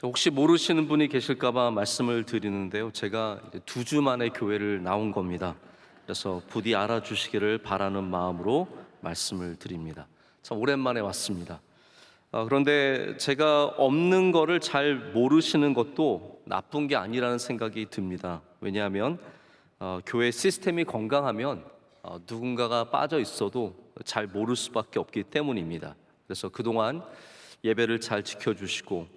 혹시 모르시는 분이 계실까봐 말씀을 드리는데요. 제가 이제 2주 만에 교회를 나온 겁니다. 그래서 부디 알아주시기를 바라는 마음으로 말씀을 드립니다. 참 오랜만에 왔습니다. 그런데 제가 없는 거를 잘 모르시는 것도 나쁜 게 아니라는 생각이 듭니다. 왜냐하면 교회 시스템이 건강하면 누군가가 빠져 있어도 잘 모를 수밖에 없기 때문입니다. 그래서 그동안 예배를 잘 지켜주시고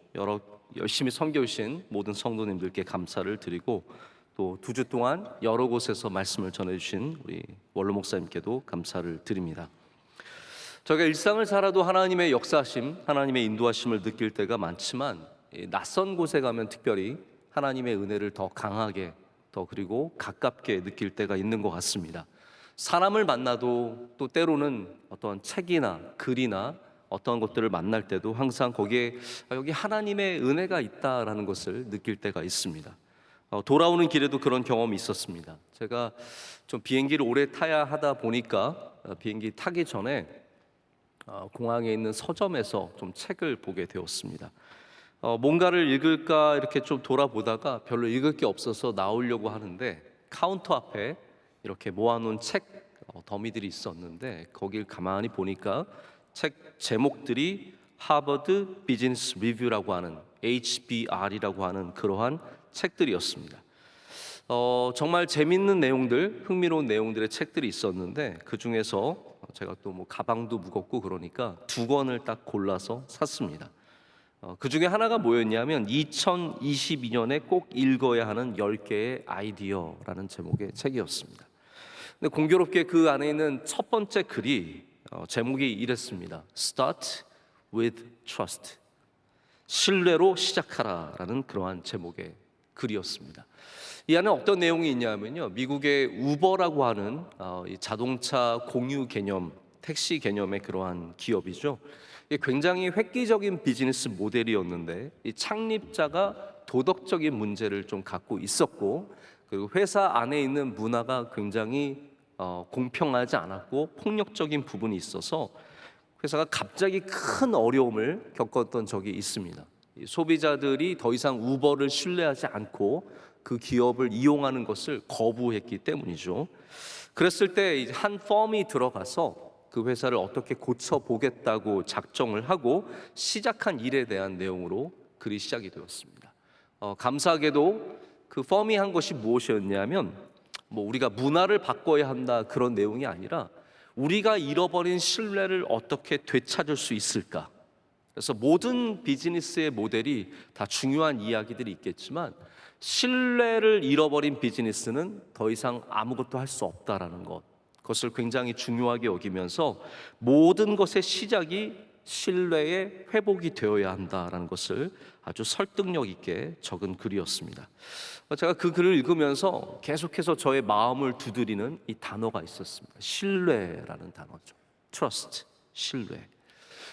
열심히 섬겨주신 모든 성도님들께 감사를 드리고, 또 2주 동안 여러 곳에서 말씀을 전해주신 우리 원로 목사님께도 감사를 드립니다. 저희가 일상을 살아도 하나님의 역사하심, 하나님의 인도하심을 느낄 때가 많지만 낯선 곳에 가면 특별히 하나님의 은혜를 더 강하게, 더 그리고 가깝게 느낄 때가 있는 것 같습니다. 사람을 만나도, 또 때로는 어떤 책이나 글이나 어떤 것들을 만날 때도 항상 거기에 여기 하나님의 은혜가 있다라는 것을 느낄 때가 있습니다. 돌아오는 길에도 그런 경험이 있었습니다. 제가 좀 비행기를 오래 타야 하다 보니까 비행기 타기 전에 공항에 있는 서점에서 좀 책을 보게 되었습니다. 뭔가를 읽을까 이렇게 좀 돌아보다가 별로 읽을 게 없어서 나오려고 하는데 카운터 앞에 이렇게 모아놓은 책 더미들이 있었는데 거길 가만히 보니까 책 제목들이 하버드 비즈니스 리뷰라고 하는 HBR이라고 하는 그러한 책들이었습니다. 정말 재밌는 내용들, 흥미로운 내용들의 책들이 있었는데 그 중에서 제가 또 뭐 가방도 무겁고 그러니까 2권을 딱 골라서 샀습니다. 그 중에 하나가 뭐였냐면 2022년에 꼭 읽어야 하는 10개의 아이디어라는 제목의 책이었습니다. 근데 공교롭게 그 안에 있는 첫 번째 글이 제목이 이랬습니다. Start with trust. 신뢰로 시작하라라는 그러한 제목의 글이었습니다. 이 안에 어떤 내용이 있냐면요, 미국의 우버라고 하는 자동차 공유 개념, 택시 개념의 그러한 기업이죠. 굉장히 획기적인 비즈니스 모델이었는데 이 창립자가 도덕적인 문제를 좀 갖고 있었고, 그리고 회사 안에 있는 문화가 굉장히 공평하지 않았고 폭력적인 부분이 있어서 회사가 갑자기 큰 어려움을 겪었던 적이 있습니다. 소비자들이 더 이상 우버를 신뢰하지 않고 그 기업을 이용하는 것을 거부했기 때문이죠. 그랬을 때 한 펌이 들어가서 그 회사를 어떻게 고쳐보겠다고 작정을 하고 시작한 일에 대한 내용으로 글이 시작이 되었습니다. 감사하게도 그 펌이 한 것이 무엇이었냐면 우리가 문화를 바꿔야 한다 그런 내용이 아니라 우리가 잃어버린 신뢰를 어떻게 되찾을 수 있을까. 그래서 모든 비즈니스의 모델이 다 중요한 이야기들이 있겠지만 신뢰를 잃어버린 비즈니스는 더 이상 아무것도 할 수 없다라는 것, 그것을 굉장히 중요하게 여기면서 모든 것의 시작이 신뢰의 회복이 되어야 한다라는 것을 아주 설득력 있게 적은 글이었습니다. 제가 그 글을 읽으면서 계속해서 저의 마음을 두드리는 이 단어가 있었습니다. 신뢰라는 단어죠. Trust, 신뢰.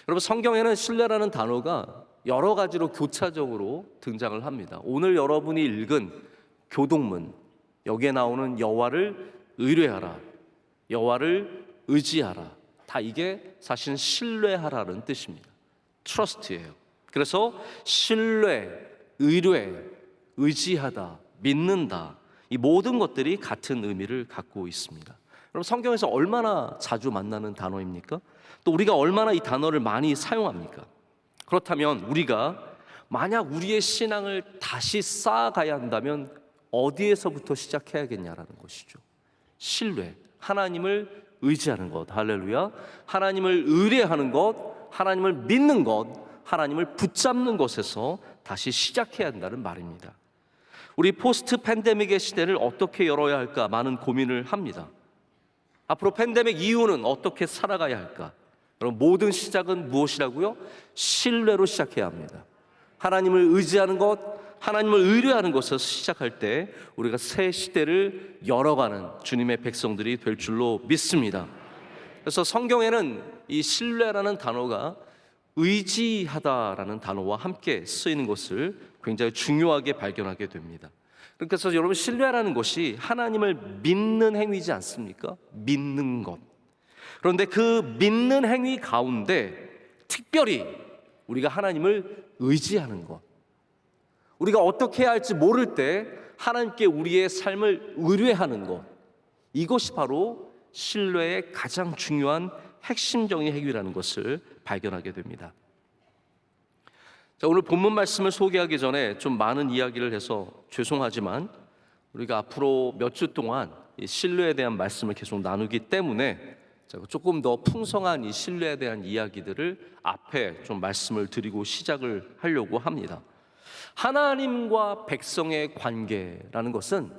여러분, 성경에는 신뢰라는 단어가 여러 가지로 교차적으로 등장을 합니다. 오늘 여러분이 읽은 교동문, 여기에 나오는 여호와를 의뢰하라, 여호와를 의지하라, 다 이게 사실 신뢰하라는 뜻입니다. Trust예요. 그래서 신뢰, 의뢰, 의지하다, 믿는다, 이 모든 것들이 같은 의미를 갖고 있습니다. 여러분, 성경에서 얼마나 자주 만나는 단어입니까? 또 우리가 얼마나 이 단어를 많이 사용합니까? 그렇다면 우리가 만약 우리의 신앙을 다시 쌓아가야 한다면 어디에서부터 시작해야겠냐라는 것이죠. 신뢰, 하나님을 의지하는 것, 할렐루야. 하나님을 의뢰하는 것, 하나님을 믿는 것, 하나님을 붙잡는 것에서 다시 시작해야 한다는 말입니다. 우리 포스트 팬데믹의 시대를 어떻게 열어야 할까 많은 고민을 합니다. 앞으로 팬데믹 이후는 어떻게 살아가야 할까? 여러분, 모든 시작은 무엇이라고요? 신뢰로 시작해야 합니다. 하나님을 의지하는 것, 하나님을 의뢰하는 것에서 시작할 때 우리가 새 시대를 열어가는 주님의 백성들이 될 줄로 믿습니다. 그래서 성경에는 이 신뢰라는 단어가 의지하다라는 단어와 함께 쓰이는 것을 굉장히 중요하게 발견하게 됩니다. 그래서 여러분, 신뢰라는 것이 하나님을 믿는 행위지 않습니까? 믿는 것. 그런데 그 믿는 행위 가운데 특별히 우리가 하나님을 의지하는 것, 우리가 어떻게 해야 할지 모를 때 하나님께 우리의 삶을 의뢰하는 것, 이것이 바로 신뢰의 가장 중요한 핵심적인 핵이라는 것을 발견하게 됩니다. 자, 오늘 본문 말씀을 소개하기 전에 좀 많은 이야기를 해서 죄송하지만 우리가 앞으로 몇 주 동안 이 신뢰에 대한 말씀을 계속 나누기 때문에 조금 더 풍성한 이 신뢰에 대한 이야기들을 앞에 좀 말씀을 드리고 시작을 하려고 합니다. 하나님과 백성의 관계라는 것은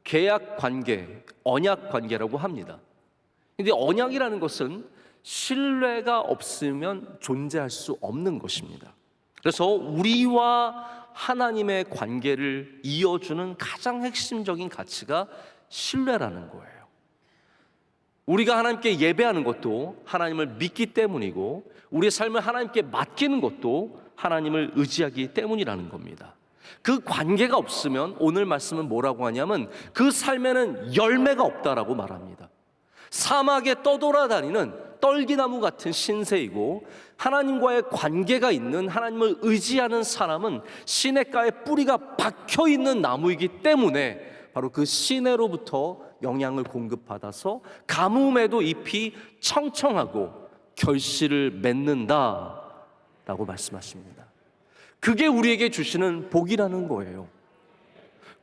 계약 관계, 언약 관계라고 합니다. 근데 언약이라는 것은 신뢰가 없으면 존재할 수 없는 것입니다. 그래서 우리와 하나님의 관계를 이어주는 가장 핵심적인 가치가 신뢰라는 거예요. 우리가 하나님께 예배하는 것도 하나님을 믿기 때문이고, 우리의 삶을 하나님께 맡기는 것도 하나님을 의지하기 때문이라는 겁니다. 그 관계가 없으면 오늘 말씀은 뭐라고 하냐면 그 삶에는 열매가 없다라고 말합니다. 사막에 떠돌아다니는 떨기나무 같은 신세이고, 하나님과의 관계가 있는, 하나님을 의지하는 사람은 시냇가에 뿌리가 박혀있는 나무이기 때문에 바로 그 시내로부터 영양을 공급받아서 가뭄에도 잎이 청청하고 결실을 맺는다라고 말씀하십니다. 그게 우리에게 주시는 복이라는 거예요.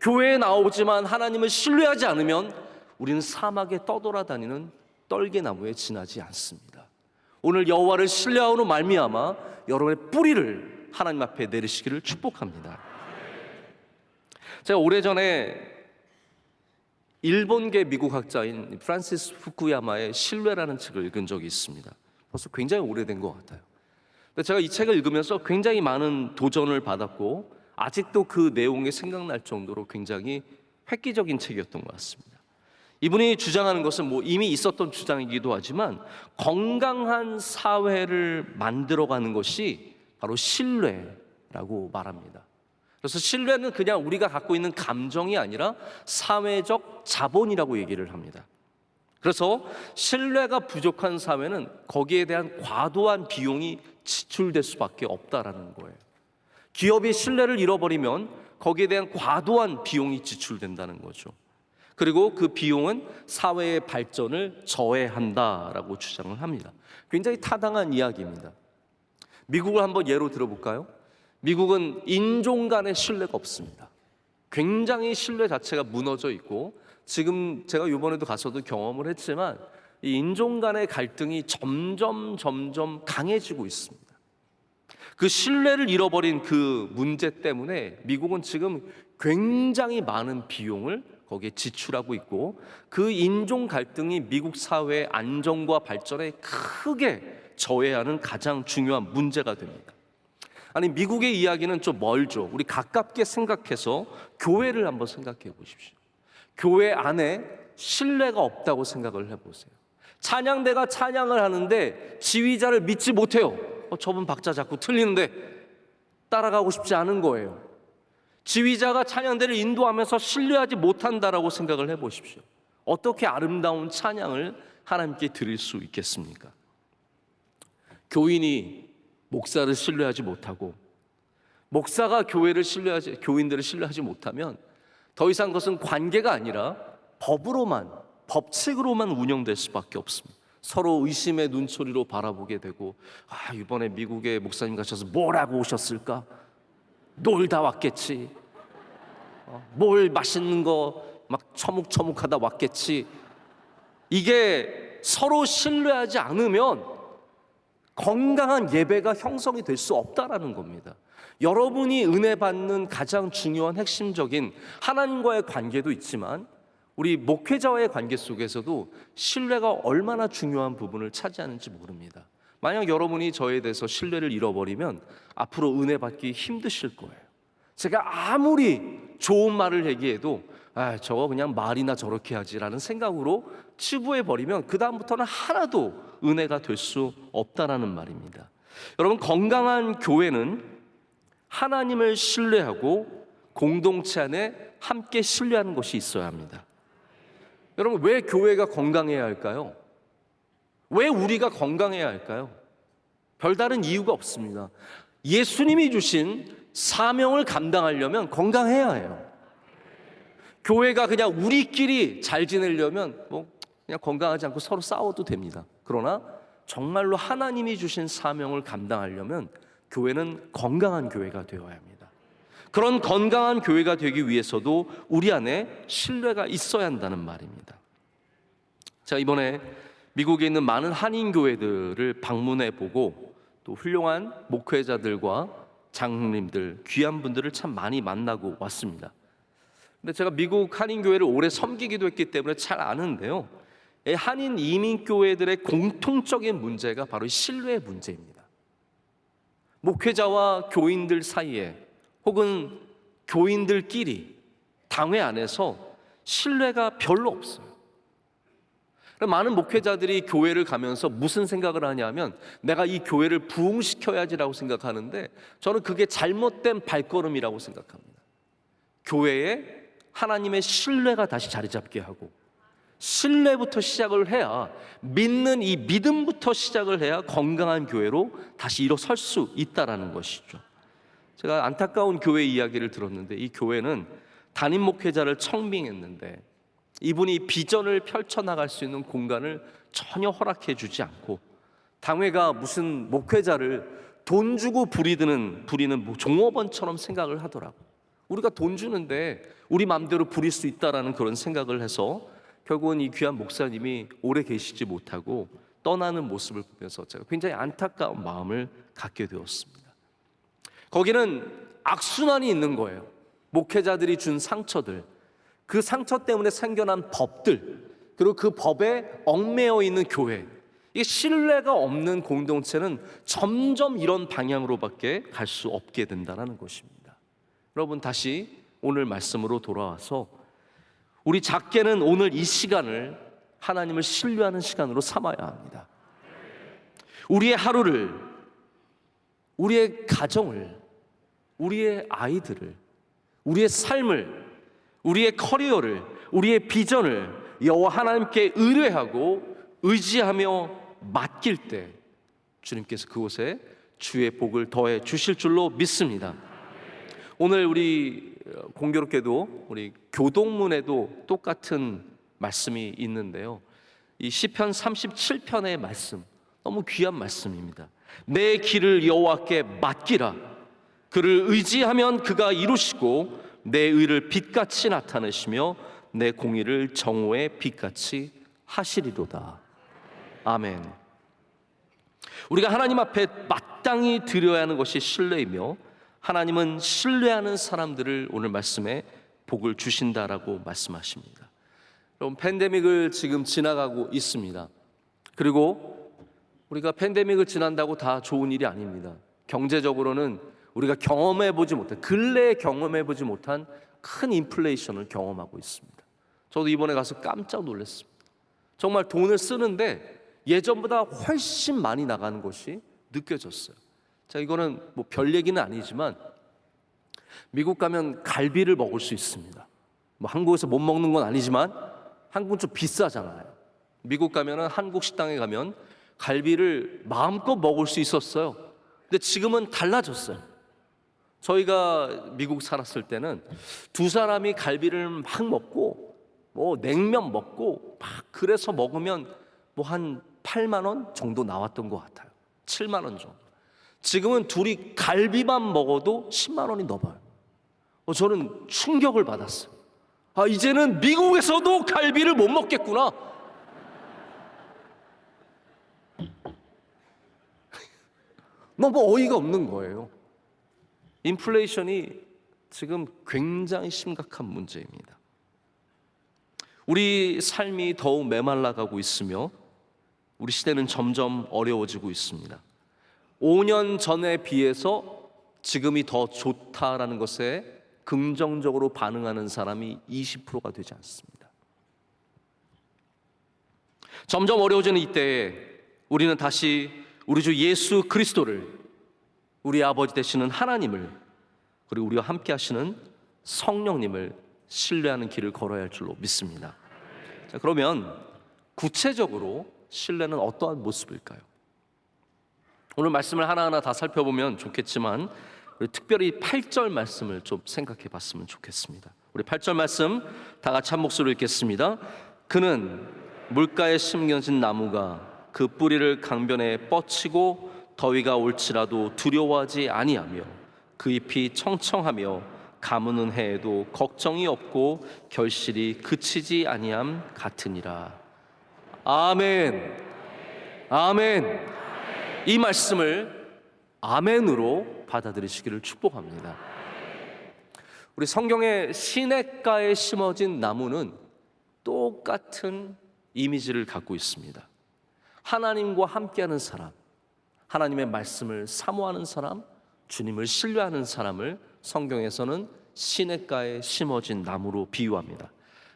교회에 나오지만 하나님을 신뢰하지 않으면 우리는 사막에 떠돌아다니는 떨게나무에 지나지 않습니다. 오늘 여호와를 신뢰함으로 말미암아 여러분의 뿌리를 하나님 앞에 내리시기를 축복합니다. 제가 오래전에 일본계 미국 학자인 프란시스 후쿠야마의 신뢰라는 책을 읽은 적이 있습니다. 벌써 굉장히 오래된 것 같아요. 근데 제가 이 책을 읽으면서 굉장히 많은 도전을 받았고 아직도 그 내용이 생각날 정도로 굉장히 획기적인 책이었던 것 같습니다. 이분이 주장하는 것은 이미 있었던 주장이기도 하지만 건강한 사회를 만들어가는 것이 바로 신뢰라고 말합니다. 그래서 신뢰는 그냥 우리가 갖고 있는 감정이 아니라 사회적 자본이라고 얘기를 합니다. 그래서 신뢰가 부족한 사회는 거기에 대한 과도한 비용이 지출될 수밖에 없다라는 거예요. 기업이 신뢰를 잃어버리면 거기에 대한 과도한 비용이 지출된다는 거죠. 그리고 그 비용은 사회의 발전을 저해한다라고 주장을 합니다. 굉장히 타당한 이야기입니다. 미국을 한번 예로 들어볼까요? 미국은 인종 간의 신뢰가 없습니다. 굉장히 신뢰 자체가 무너져 있고, 지금 제가 이번에도 가서도 경험을 했지만 이 인종 간의 갈등이 점점 강해지고 있습니다. 그 신뢰를 잃어버린 그 문제 때문에 미국은 지금 굉장히 많은 비용을 거기에 지출하고 있고, 그 인종 갈등이 미국 사회의 안정과 발전에 크게 저해하는 가장 중요한 문제가 됩니다. 아니, 미국의 이야기는 좀 멀죠. 우리 가깝게 생각해서 교회를 한번 생각해 보십시오. 교회 안에 신뢰가 없다고 생각을 해보세요. 찬양대가 찬양을 하는데 지휘자를 믿지 못해요. 저분 박자 자꾸 틀리는데 따라가고 싶지 않은 거예요. 지휘자가 찬양대를 인도하면서 신뢰하지 못한다라고 생각을 해보십시오. 어떻게 아름다운 찬양을 하나님께 드릴 수 있겠습니까? 교인이 목사를 신뢰하지 못하고 목사가 교인들을 신뢰하지 못하면 더 이상 그것은 관계가 아니라 법칙으로만 운영될 수밖에 없습니다. 서로 의심의 눈초리로 바라보게 되고, 이번에 미국에 목사님 가셔서 뭘 하고 오셨을까? 놀다 왔겠지. 뭘 맛있는 거 막 처묵처묵하다 왔겠지. 이게 서로 신뢰하지 않으면 건강한 예배가 형성이 될 수 없다라는 겁니다. 여러분이 은혜 받는 가장 중요한 핵심적인 하나님과의 관계도 있지만 우리 목회자와의 관계 속에서도 신뢰가 얼마나 중요한 부분을 차지하는지 모릅니다. 만약 여러분이 저에 대해서 신뢰를 잃어버리면 앞으로 은혜 받기 힘드실 거예요. 제가 아무리 좋은 말을 얘기해도 저거 그냥 말이나 저렇게 하지라는 생각으로 치부해버리면 그 다음부터는 하나도 은혜가 될 수 없다라는 말입니다. 여러분, 건강한 교회는 하나님을 신뢰하고 공동체 안에 함께 신뢰하는 것이 있어야 합니다. 여러분, 왜 교회가 건강해야 할까요? 왜 우리가 건강해야 할까요? 별다른 이유가 없습니다. 예수님이 주신 사명을 감당하려면 건강해야 해요. 교회가 그냥 우리끼리 잘 지내려면 그냥 건강하지 않고 서로 싸워도 됩니다. 그러나 정말로 하나님이 주신 사명을 감당하려면 교회는 건강한 교회가 되어야 합니다. 그런 건강한 교회가 되기 위해서도 우리 안에 신뢰가 있어야 한다는 말입니다. 제가 이번에 미국에 있는 많은 한인 교회들을 방문해 보고 또 훌륭한 목회자들과 장로님들, 귀한 분들을 참 많이 만나고 왔습니다. 근데 제가 미국 한인 교회를 오래 섬기기도 했기 때문에 잘 아는데요, 한인 이민 교회들의 공통적인 문제가 바로 신뢰의 문제입니다. 목회자와 교인들 사이에 혹은 교인들끼리 당회 안에서 신뢰가 별로 없어요. 많은 목회자들이 교회를 가면서 무슨 생각을 하냐면 내가 이 교회를 부흥시켜야지라고 생각하는데 저는 그게 잘못된 발걸음이라고 생각합니다. 교회에 하나님의 신뢰가 다시 자리 잡게 하고 신뢰부터 시작을 해야, 믿는 이 믿음부터 시작을 해야 건강한 교회로 다시 일어설 수 있다라는 것이죠. 제가 안타까운 교회 이야기를 들었는데 이 교회는 담임 목회자를 청빙했는데 이분이 비전을 펼쳐나갈 수 있는 공간을 전혀 허락해 주지 않고 당회가 무슨 목회자를 돈 주고 부리는 종업원처럼 생각을 하더라고. 우리가 돈 주는데 우리 마음대로 부릴 수 있다라는 그런 생각을 해서 결국은 이 귀한 목사님이 오래 계시지 못하고 떠나는 모습을 보면서 제가 굉장히 안타까운 마음을 갖게 되었습니다. 거기는 악순환이 있는 거예요. 목회자들이 준 상처들, 그 상처 때문에 생겨난 법들, 그리고 그 법에 얽매여 있는 교회, 이게 신뢰가 없는 공동체는 점점 이런 방향으로밖에 갈 수 없게 된다는 것입니다. 여러분, 다시 오늘 말씀으로 돌아와서 우리 작게는 오늘 이 시간을 하나님을 신뢰하는 시간으로 삼아야 합니다. 우리의 하루를, 우리의 가정을, 우리의 아이들을, 우리의 삶을, 우리의 커리어를, 우리의 비전을 여호와 하나님께 의뢰하고 의지하며 맡길 때 주님께서 그곳에 주의 복을 더해 주실 줄로 믿습니다. 오늘 우리 공교롭게도 우리 교동문에도 똑같은 말씀이 있는데요, 이 시편 37편의 말씀, 너무 귀한 말씀입니다. 내 길을 여호와께 맡기라. 그를 의지하면 그가 이루시고 내 의를 빛같이 나타내시며 내 공의를 정오의 빛같이 하시리로다. 아멘. 우리가 하나님 앞에 마땅히 드려야 하는 것이 신뢰이며 하나님은 신뢰하는 사람들을 오늘 말씀에 복을 주신다라고 말씀하십니다. 여러분, 팬데믹을 지금 지나가고 있습니다. 그리고 우리가 팬데믹을 지난다고 다 좋은 일이 아닙니다. 경제적으로는 우리가 근래에 경험해보지 못한 큰 인플레이션을 경험하고 있습니다. 저도 이번에 가서 깜짝 놀랐습니다. 정말 돈을 쓰는데 예전보다 훨씬 많이 나가는 것이 느껴졌어요. 자, 이거는 뭐 별 얘기는 아니지만 미국 가면 갈비를 먹을 수 있습니다. 뭐 한국에서 못 먹는 건 아니지만 한국은 좀 비싸잖아요. 미국 가면은 한국 식당에 가면 갈비를 마음껏 먹을 수 있었어요. 근데 지금은 달라졌어요. 저희가 미국 살았을 때는 두 사람이 갈비를 막 먹고 뭐 냉면 먹고 막 그래서 먹으면 뭐 한 8만 원 정도 나왔던 것 같아요. 7만 원 정도. 지금은 둘이 갈비만 먹어도 10만 원이 넘어요. 저는 충격을 받았어요. 이제는 미국에서도 갈비를 못 먹겠구나. 너무 어이가 없는 거예요. 인플레이션이 지금 굉장히 심각한 문제입니다. 우리 삶이 더욱 메말라가고 있으며 우리 시대는 점점 어려워지고 있습니다. 5년 전에 비해서 지금이 더 좋다라는 것에 긍정적으로 반응하는 사람이 20%가 되지 않습니다. 점점 어려워지는 이때에 우리는 다시 우리 주 예수 그리스도를, 우리 아버지 되시는 하나님을, 그리고 우리와 함께 하시는 성령님을 신뢰하는 길을 걸어야 할 줄로 믿습니다. 자, 그러면 구체적으로 신뢰는 어떠한 모습일까요? 오늘 말씀을 하나하나 다 살펴보면 좋겠지만 그리고 특별히 8절 말씀을 좀 생각해 봤으면 좋겠습니다. 우리 8절 말씀 다 같이 한 목소리로 읽겠습니다. 그는 물가에 심겨진 나무가 그 뿌리를 강변에 뻗치고 더위가 올지라도 두려워하지 아니하며 그 잎이 청청하며 가무는 해에도 걱정이 없고 결실이 그치지 아니함 같으니라. 아멘. 아멘. 이 말씀을 아멘으로 받아들이시기를 축복합니다. 우리 성경의 시냇가에 심어진 나무는 똑같은 이미지를 갖고 있습니다. 하나님과 함께하는 사람, 하나님의 말씀을 사모하는 사람, 주님을 신뢰하는 사람을 성경에서는 시냇가에 심어진 나무로 비유합니다.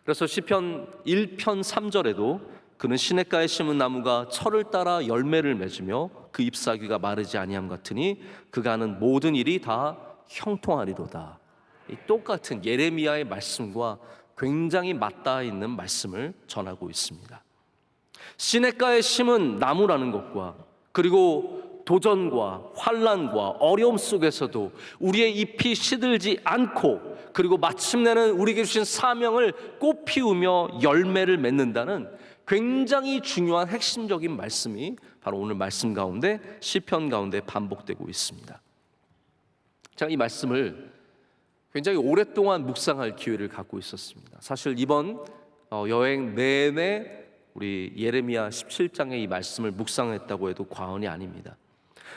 그래서 시편 1편 3절에도 그는 시냇가에 심은 나무가 철을 따라 열매를 맺으며 그 잎사귀가 마르지 아니함 같으니 그가 하는 모든 일이 다 형통하리로다. 이 똑같은 예레미야의 말씀과 굉장히 맞닿아 있는 말씀을 전하고 있습니다. 시냇가에 심은 나무라는 것과 그리고 도전과 환난과 어려움 속에서도 우리의 잎이 시들지 않고 그리고 마침내는 우리에게 주신 사명을 꽃피우며 열매를 맺는다는 굉장히 중요한 핵심적인 말씀이 바로 오늘 말씀 가운데 시편 가운데 반복되고 있습니다. 제가 이 말씀을 굉장히 오랫동안 묵상할 기회를 갖고 있었습니다. 사실 이번 여행 내내 우리 예레미야 17장의 이 말씀을 묵상했다고 해도 과언이 아닙니다.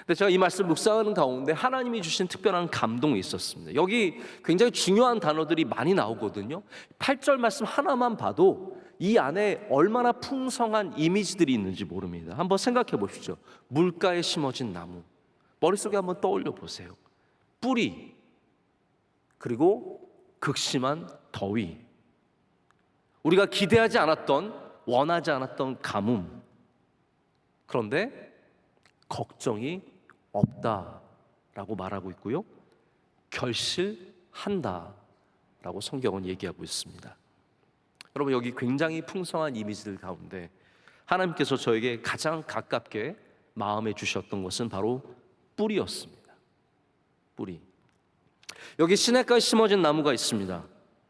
근데 제가 이 말씀 묵상하는 가운데 하나님이 주신 특별한 감동이 있었습니다. 여기 굉장히 중요한 단어들이 많이 나오거든요. 8절 말씀 하나만 봐도 이 안에 얼마나 풍성한 이미지들이 있는지 모릅니다. 한번 생각해 보십시오. 물가에 심어진 나무, 머릿속에 한번 떠올려 보세요. 뿌리, 그리고 극심한 더위, 우리가 기대하지 않았던, 원하지 않았던 가뭄, 그런데 걱정이 없다라고 말하고 있고요, 결실한다라고 성경은 얘기하고 있습니다. 여러분, 여기 굉장히 풍성한 이미지들 가운데 하나님께서 저에게 가장 가깝게 마음에 주셨던 것은 바로 뿌리였습니다. 뿌리. 여기 시냇가에 심어진 나무가 있습니다.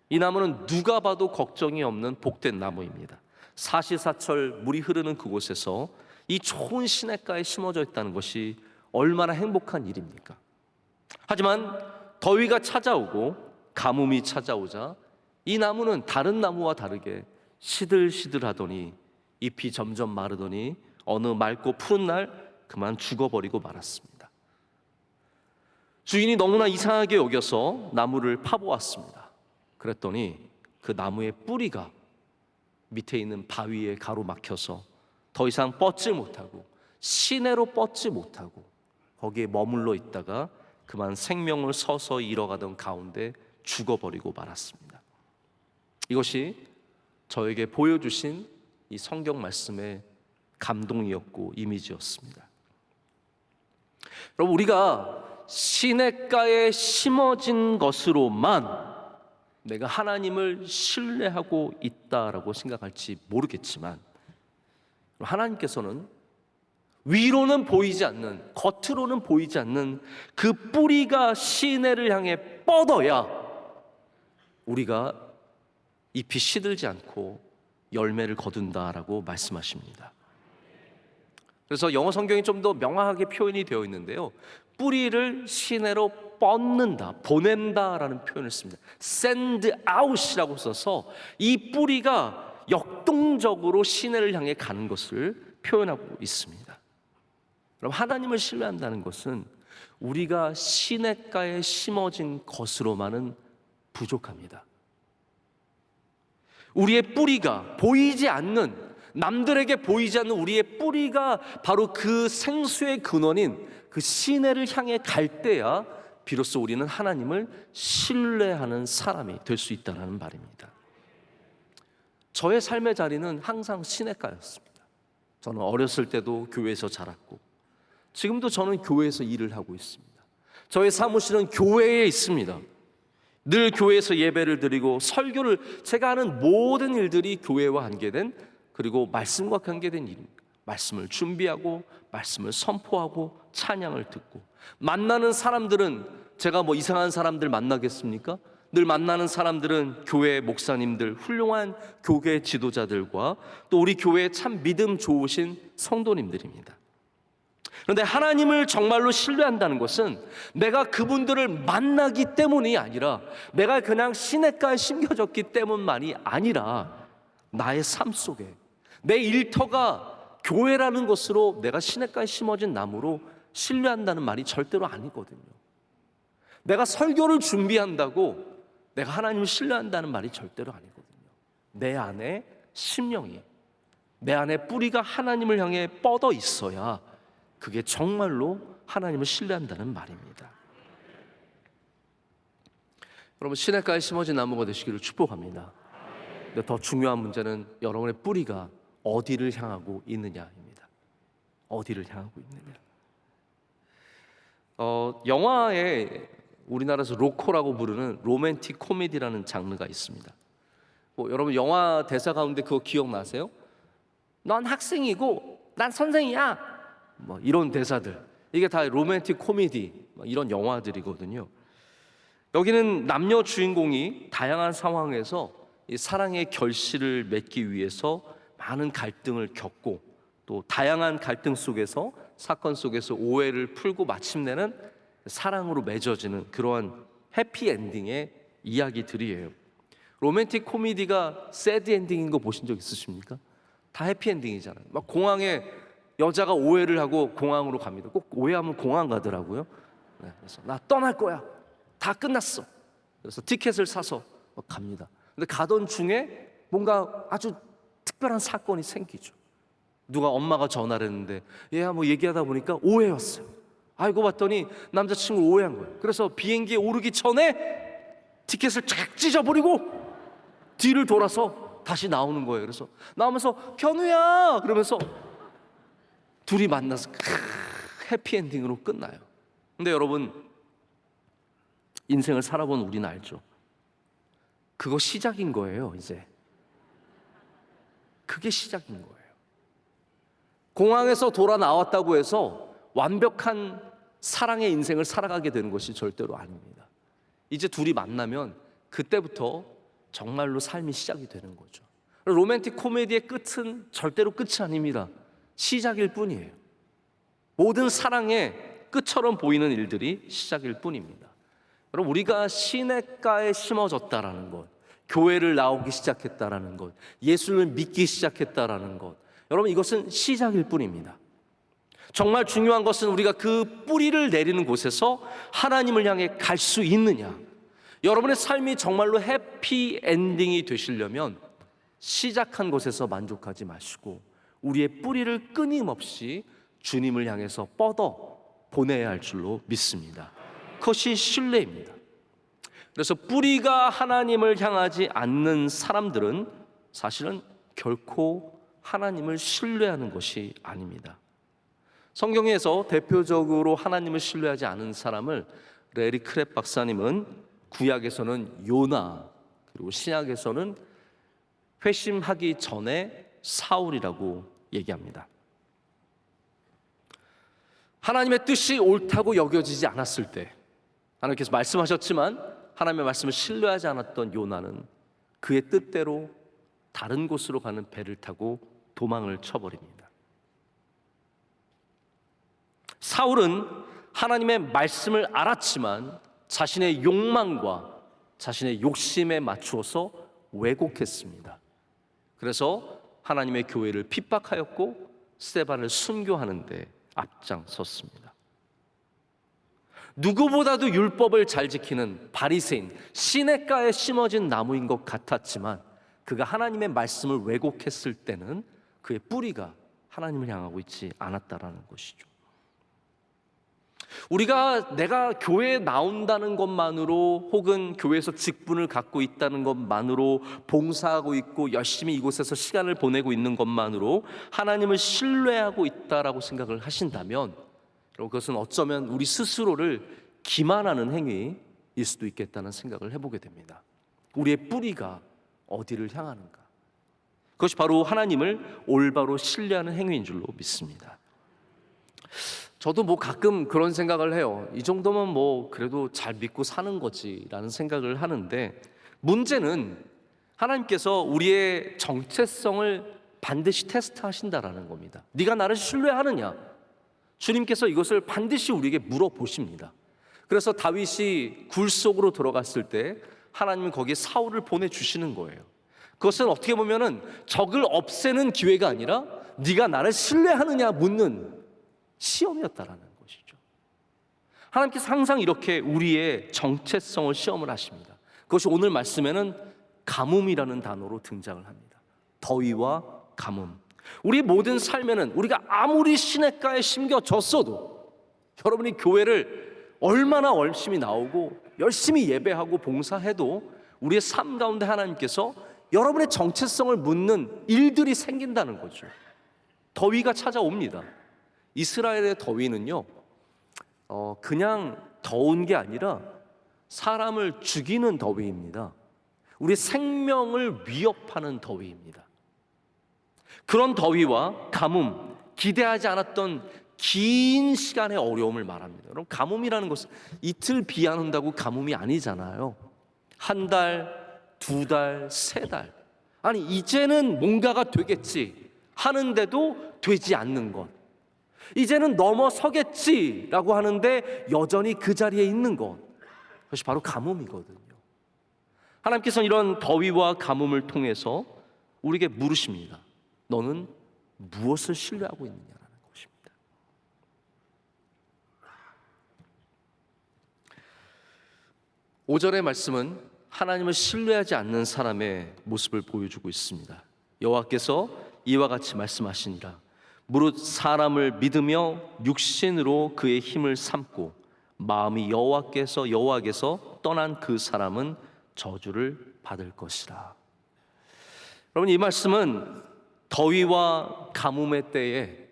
이 나무는 누가 봐도 걱정이 없는 복된 나무입니다. 사시사철 물이 흐르는 그곳에서 이 좋은 시냇가에 심어져 있다는 것이 얼마나 행복한 일입니까? 하지만 더위가 찾아오고 가뭄이 찾아오자 이 나무는 다른 나무와 다르게 시들시들하더니 잎이 점점 마르더니 어느 맑고 푸른 날 그만 죽어버리고 말았습니다. 주인이 너무나 이상하게 여겨서 나무를 파보았습니다. 그랬더니 그 나무의 뿌리가 밑에 있는 바위에 가로막혀서 더 이상 뻗지 못하고 시내로 뻗지 못하고 거기에 머물러 있다가 그만 생명을 서서히 잃어가던 가운데 죽어버리고 말았습니다. 이것이 저에게 보여주신 이 성경 말씀의 감동이었고 이미지였습니다. 여러분, 우리가 시냇가에 심어진 것으로만 내가 하나님을 신뢰하고 있다라고 생각할지 모르겠지만 하나님께서는 위로는 보이지 않는, 겉으로는 보이지 않는 그 뿌리가 시내를 향해 뻗어야 우리가 잎이 시들지 않고 열매를 거둔다라고 말씀하십니다. 그래서 영어 성경이 좀 더 명확하게 표현이 되어 있는데요, 뿌리를 시내로 뻗는다, 보낸다라는 표현을 씁니다. send out이라고 써서 이 뿌리가 역동적으로 시내를 향해 가는 것을 표현하고 있습니다. 그럼 하나님을 신뢰한다는 것은 우리가 시냇가에 심어진 것으로만은 부족합니다. 우리의 뿌리가 보이지 않는, 남들에게 보이지 않는 우리의 뿌리가 바로 그 생수의 근원인 그 시내를 향해 갈 때야 비로소 우리는 하나님을 신뢰하는 사람이 될 수 있다는 말입니다. 저의 삶의 자리는 항상 시냇가였습니다. 저는 어렸을 때도 교회에서 자랐고 지금도 저는 교회에서 일을 하고 있습니다. 저의 사무실은 교회에 있습니다. 늘 교회에서 예배를 드리고 설교를, 제가 하는 모든 일들이 교회와 관계된, 그리고 말씀과 관계된 일입니다. 말씀을 준비하고 말씀을 선포하고 찬양을 듣고, 만나는 사람들은 제가 뭐 이상한 사람들 만나겠습니까? 늘 만나는 사람들은 교회 목사님들, 훌륭한 교계 지도자들과 또 우리 교회에 참 믿음 좋으신 성도님들입니다. 그런데 하나님을 정말로 신뢰한다는 것은 내가 그분들을 만나기 때문이 아니라, 내가 그냥 시냇가에 심겨졌기 때문만이 아니라, 나의 삶 속에 내 일터가 교회라는 것으로 내가 시냇가에 심어진 나무로 신뢰한다는 말이 절대로 아니거든요. 내가 설교를 준비한다고 내가 하나님을 신뢰한다는 말이 절대로 아니거든요. 내 안에 심령이, 내 안에 뿌리가 하나님을 향해 뻗어 있어야 그게 정말로 하나님을 신뢰한다는 말입니다. 여러분, 시냇가에 심어진 나무가 되시기를 축복합니다. 근데 더 중요한 문제는 여러분의 뿌리가 어디를 향하고 있느냐입니다. 어디를 향하고 있느냐. 영화에 우리나라에서 로코라고 부르는 로맨틱 코미디라는 장르가 있습니다. 여러분 영화 대사 가운데 그거 기억나세요? 넌 학생이고 난 선생이야. 이런 대사들. 이게 다 로맨틱 코미디 이런 영화들이거든요. 여기는 남녀 주인공이 다양한 상황에서 이 사랑의 결실을 맺기 위해서 많은 갈등을 겪고, 또 다양한 갈등 속에서, 사건 속에서 오해를 풀고 마침내는 사랑으로 맺어지는 그러한 해피엔딩의 이야기들이에요. 로맨틱 코미디가 새드 엔딩인 거 보신 적 있으십니까? 다 해피엔딩이잖아요. 막 공항에 여자가 오해를 하고 공항으로 갑니다. 꼭 오해하면 공항 가더라고요. 그래서 나 떠날 거야. 다 끝났어. 그래서 티켓을 사서 갑니다. 근데 가던 중에 뭔가 아주 특별한 사건이 생기죠. 누가 엄마가 전화를 했는데 얘야 뭐 얘기하다 보니까 오해였어요. 알고 봤더니 남자친구 오해한 거예요. 그래서 비행기에 오르기 전에 티켓을 쫙 찢어버리고 뒤를 돌아서 다시 나오는 거예요. 그래서 나오면서 견우야 그러면서 둘이 만나서 해피엔딩으로 끝나요. 근데 여러분, 인생을 살아본 우리는 알죠. 그거 시작인 거예요. 이제 그게 시작인 거예요. 공항에서 돌아 나왔다고 해서 완벽한 사랑의 인생을 살아가게 되는 것이 절대로 아닙니다. 이제 둘이 만나면 그때부터 정말로 삶이 시작이 되는 거죠. 로맨틱 코미디의 끝은 절대로 끝이 아닙니다. 시작일 뿐이에요. 모든 사랑의 끝처럼 보이는 일들이 시작일 뿐입니다. 여러분, 우리가 시냇가에 심어졌다라는 것, 교회를 나오기 시작했다라는 것, 예수를 믿기 시작했다라는 것, 여러분 이것은 시작일 뿐입니다. 정말 중요한 것은 우리가 그 뿌리를 내리는 곳에서 하나님을 향해 갈 수 있느냐. 여러분의 삶이 정말로 해피엔딩이 되시려면 시작한 곳에서 만족하지 마시고 우리의 뿌리를 끊임없이 주님을 향해서 뻗어 보내야 할 줄로 믿습니다. 그것이 신뢰입니다. 그래서 뿌리가 하나님을 향하지 않는 사람들은 사실은 결코 하나님을 신뢰하는 것이 아닙니다. 성경에서 대표적으로 하나님을 신뢰하지 않은 사람을 레리 크랩 박사님은 구약에서는 요나, 그리고 신약에서는 회심하기 전에 사울이라고 얘기합니다. 하나님의 뜻이 옳다고 여겨지지 않았을 때, 하나님께서 말씀하셨지만 하나님의 말씀을 신뢰하지 않았던 요나는 그의 뜻대로 다른 곳으로 가는 배를 타고 도망을 쳐버립니다. 사울은 하나님의 말씀을 알았지만 자신의 욕망과 자신의 욕심에 맞추어서 왜곡했습니다. 그래서 하나님의 교회를 핍박하였고 스데반을 순교하는 데 앞장섰습니다. 누구보다도 율법을 잘 지키는 바리새인, 시냇가에 심어진 나무인 것 같았지만 그가 하나님의 말씀을 왜곡했을 때는 그의 뿌리가 하나님을 향하고 있지 않았다라는 것이죠. 내가 교회에 나온다는 것만으로, 혹은 교회에서 직분을 갖고 있다는 것만으로, 봉사하고 있고 열심히 이곳에서 시간을 보내고 있는 것만으로 하나님을 신뢰하고 있다라고 생각을 하신다면, 그것은 어쩌면 우리 스스로를 기만하는 행위일 수도 있겠다는 생각을 해보게 됩니다. 우리의 뿌리가 어디를 향하는가? 그것이 바로 하나님을 올바로 신뢰하는 행위인 줄로 믿습니다. 저도 뭐 가끔 그런 생각을 해요. 이 정도면 뭐 그래도 잘 믿고 사는 거지라는 생각을 하는데, 문제는 하나님께서 우리의 정체성을 반드시 테스트하신다라는 겁니다. 네가 나를 신뢰하느냐? 주님께서 이것을 반드시 우리에게 물어보십니다. 그래서 다윗이 굴 속으로 들어갔을 때 하나님은 거기에 사울을 보내주시는 거예요. 그것은 어떻게 보면은 적을 없애는 기회가 아니라 네가 나를 신뢰하느냐 묻는 시험이었다라는 것이죠. 하나님께서 항상 이렇게 우리의 정체성을 시험을 하십니다. 그것이 오늘 말씀에는 가뭄이라는 단어로 등장을 합니다. 더위와 가뭄. 우리 모든 삶에는 우리가 아무리 시냇가에 심겨졌어도, 여러분이 교회를 얼마나 열심히 나오고 열심히 예배하고 봉사해도 우리의 삶 가운데 하나님께서 여러분의 정체성을 묻는 일들이 생긴다는 거죠. 더위가 찾아옵니다. 이스라엘의 더위는요, 그냥 더운 게 아니라 사람을 죽이는 더위입니다. 우리 생명을 위협하는 더위입니다. 그런 더위와 가뭄, 기대하지 않았던 긴 시간의 어려움을 말합니다. 여러분, 가뭄이라는 것은 이틀 비 안 온다고 가뭄이 아니잖아요. 한 달, 두 달, 세 달. 아니, 이제는 뭔가가 되겠지 하는데도 되지 않는 것. 이제는 넘어서겠지라고 하는데 여전히 그 자리에 있는 것. 그것이 바로 가뭄이거든요. 하나님께서는 이런 더위와 가뭄을 통해서 우리에게 물으십니다. 너는 무엇을 신뢰하고 있느냐라는 것입니다. 5절의 말씀은 하나님을 신뢰하지 않는 사람의 모습을 보여주고 있습니다. 여호와께서 이와 같이 말씀하시니라. 무릇 사람을 믿으며 육신으로 그의 힘을 삼고 마음이 여호와께서 떠난 그 사람은 저주를 받을 것이라. 여러분, 이 말씀은 더위와 가뭄의 때에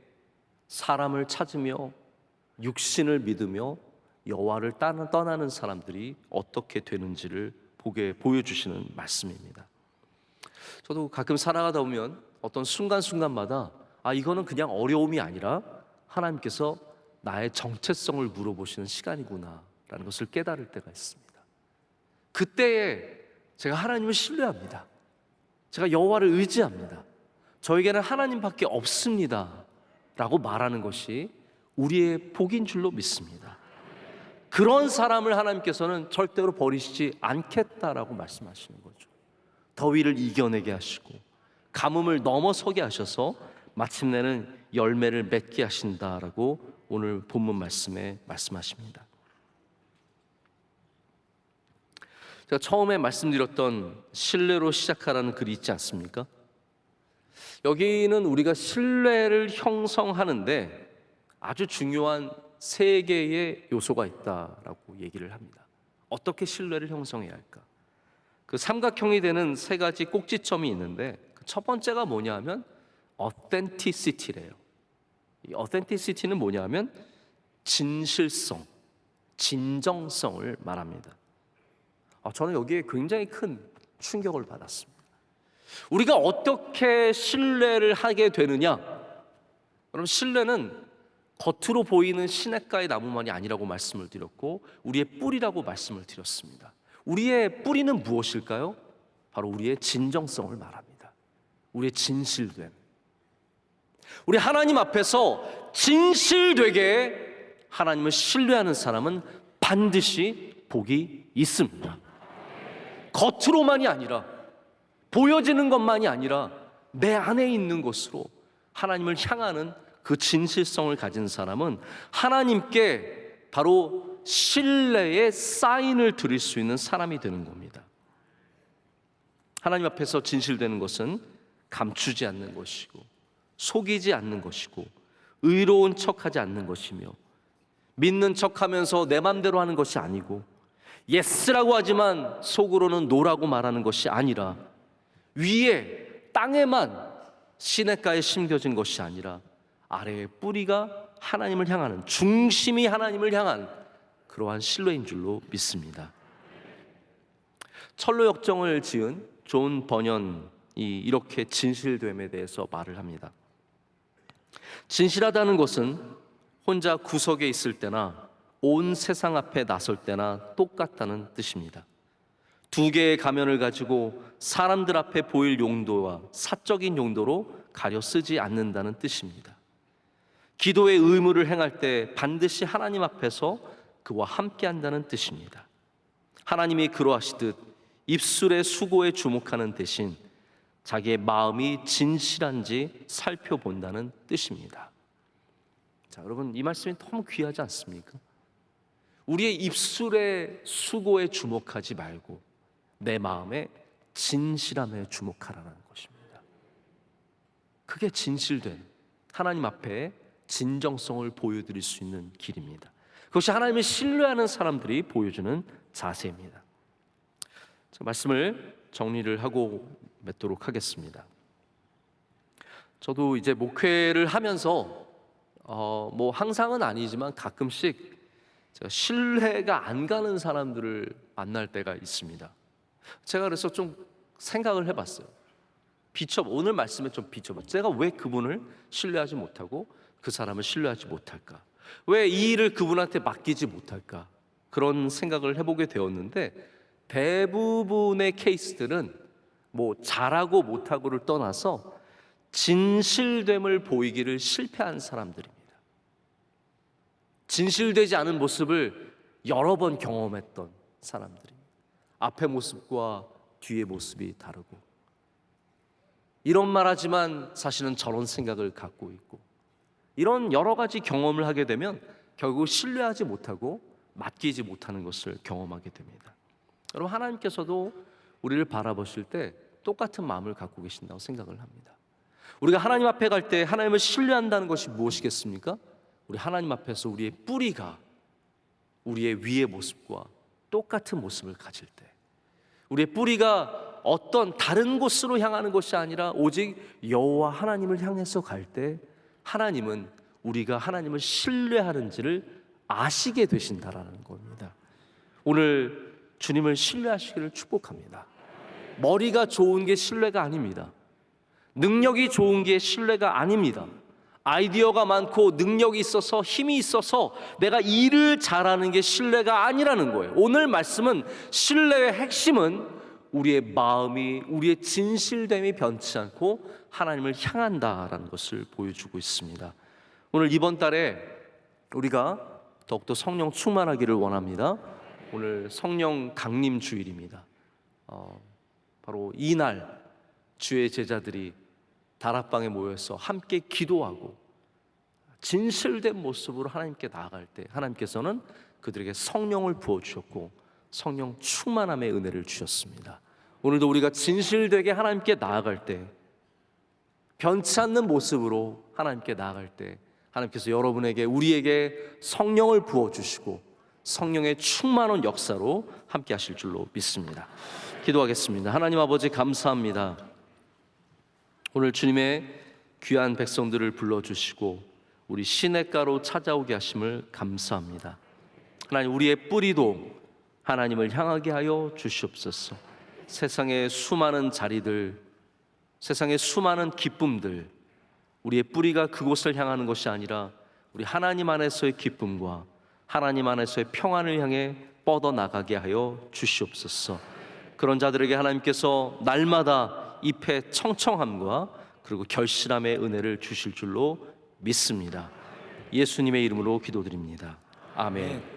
사람을 찾으며 육신을 믿으며 여호와를 떠나는 사람들이 어떻게 되는지를 보여주시는 말씀입니다. 저도 가끔 살아가다 보면 어떤 순간순간마다 이거는 그냥 어려움이 아니라 하나님께서 나의 정체성을 물어보시는 시간이구나 라는 것을 깨달을 때가 있습니다. 그때에 제가 하나님을 신뢰합니다. 제가 여호와를 의지합니다. 저에게는 하나님밖에 없습니다 라고 말하는 것이 우리의 복인 줄로 믿습니다. 그런 사람을 하나님께서는 절대로 버리시지 않겠다라고 말씀하시는 거죠. 더위를 이겨내게 하시고 가뭄을 넘어서게 하셔서 마침내는 열매를 맺게 하신다라고 오늘 본문 말씀에 말씀하십니다. 제가 처음에 말씀드렸던 신뢰로 시작하라는 글이 있지 않습니까? 여기는 우리가 신뢰를 형성하는데 아주 중요한 세 개의 요소가 있다라고 얘기를 합니다. 어떻게 신뢰를 형성해야 할까? 그 삼각형이 되는 세 가지 꼭지점이 있는데 그 첫 번째가 뭐냐 하면 authenticity래요. 이 authenticity는 뭐냐 하면 진실성, 진정성을 말합니다. 저는 여기에 굉장히 큰 충격을 받았습니다. 우리가 어떻게 신뢰를 하게 되느냐? 여러분, 신뢰는 겉으로 보이는 시냇가의 나무만이 아니라고 말씀을 드렸고 우리의 뿌리라고 말씀을 드렸습니다. 우리의 뿌리는 무엇일까요? 바로 우리의 진정성을 말합니다. 우리의 진실됨. 우리 하나님 앞에서 진실되게 하나님을 신뢰하는 사람은 반드시 복이 있습니다. 겉으로만이 아니라 보여지는 것만이 아니라 내 안에 있는 것으로 하나님을 향하는 그 진실성을 가진 사람은 하나님께 바로 신뢰의 사인을 드릴 수 있는 사람이 되는 겁니다. 하나님 앞에서 진실되는 것은 감추지 않는 것이고 속이지 않는 것이고 의로운 척하지 않는 것이며 믿는 척하면서 내 맘대로 하는 것이 아니고 예스라고 하지만 속으로는 노라고 말하는 것이 아니라 위에 땅에만 시냇가에 심겨진 것이 아니라 아래의 뿌리가 하나님을 향하는, 중심이 하나님을 향한 그러한 신뢰인 줄로 믿습니다. 철로 역정을 지은 존 버년이 이렇게 진실됨에 대해서 말을 합니다. 진실하다는 것은 혼자 구석에 있을 때나 온 세상 앞에 나설 때나 똑같다는 뜻입니다. 두 개의 가면을 가지고 사람들 앞에 보일 용도와 사적인 용도로 가려 쓰지 않는다는 뜻입니다. 기도의 의무를 행할 때 반드시 하나님 앞에서 그와 함께 한다는 뜻입니다. 하나님이 그러하시듯 입술의 수고에 주목하는 대신 자기의 마음이 진실한지 살펴본다는 뜻입니다. 자, 여러분, 이 말씀이 너무 귀하지 않습니까? 우리의 입술의 수고에 주목하지 말고 내 마음의 진실함에 주목하라는 것입니다. 그게 진실된 하나님 앞에 진정성을 보여드릴 수 있는 길입니다. 그것이 하나님을 신뢰하는 사람들이 보여주는 자세입니다. 자, 말씀을 정리를 하고 맺도록 하겠습니다. 저도 이제 목회를 하면서 뭐 항상은 아니지만 가끔씩 제가 신뢰가 안 가는 사람들을 만날 때가 있습니다. 제가 그래서 좀 생각을 해봤어요. 오늘 말씀에 좀 비춰봐. 제가 왜 그분을 신뢰하지 못하고 그 사람을 신뢰하지 못할까? 왜 이 일을 그분한테 맡기지 못할까? 그런 생각을 해보게 되었는데, 대부분의 케이스들은 뭐 잘하고 못하고를 떠나서 진실됨을 보이기를 실패한 사람들입니다. 진실되지 않은 모습을 여러 번 경험했던 사람들입니다. 앞의 모습과 뒤의 모습이 다르고, 이런 말 하지만 사실은 저런 생각을 갖고 있고, 이런 여러 가지 경험을 하게 되면 결국 신뢰하지 못하고 맡기지 못하는 것을 경험하게 됩니다. 여러분, 하나님께서도 우리를 바라보실 때 똑같은 마음을 갖고 계신다고 생각을 합니다. 우리가 하나님 앞에 갈 때 하나님을 신뢰한다는 것이 무엇이겠습니까? 우리 하나님 앞에서 우리의 뿌리가 우리의 위의 모습과 똑같은 모습을 가질 때, 우리의 뿌리가 어떤 다른 곳으로 향하는 것이 아니라 오직 여호와 하나님을 향해서 갈 때, 하나님은 우리가 하나님을 신뢰하는지를 아시게 되신다라는 겁니다. 오늘 주님을 신뢰하시기를 축복합니다. 머리가 좋은 게 신뢰가 아닙니다. 능력이 좋은 게 신뢰가 아닙니다. 아이디어가 많고 능력이 있어서 힘이 있어서 내가 일을 잘하는 게 신뢰가 아니라는 거예요. 오늘 말씀은 신뢰의 핵심은 우리의 마음이, 우리의 진실됨이 변치 않고 하나님을 향한다라는 것을 보여주고 있습니다. 오늘 이번 달에 우리가 더욱더 성령 충만하기를 원합니다. 오늘 성령 강림 주일입니다. 바로 이날 주의 제자들이 다락방에 모여서 함께 기도하고 진실된 모습으로 하나님께 나아갈 때, 하나님께서는 그들에게 성령을 부어주셨고 성령 충만함의 은혜를 주셨습니다. 오늘도 우리가 진실되게 하나님께 나아갈 때, 변치 않는 모습으로 하나님께 나아갈 때, 하나님께서 여러분에게, 우리에게 성령을 부어주시고 성령의 충만한 역사로 함께 하실 줄로 믿습니다. 기도하겠습니다. 하나님 아버지, 감사합니다. 오늘 주님의 귀한 백성들을 불러주시고 우리 시냇가로 찾아오게 하심을 감사합니다. 하나님, 우리의 뿌리도 하나님을 향하게 하여 주시옵소서. 세상의 수많은 자리들, 세상의 수많은 기쁨들, 우리의 뿌리가 그곳을 향하는 것이 아니라 우리 하나님 안에서의 기쁨과 하나님 안에서의 평안을 향해 뻗어나가게 하여 주시옵소서. 그런 자들에게 하나님께서 날마다 잎의 청청함과 그리고 결실함의 은혜를 주실 줄로 믿습니다. 예수님의 이름으로 기도드립니다. 아멘.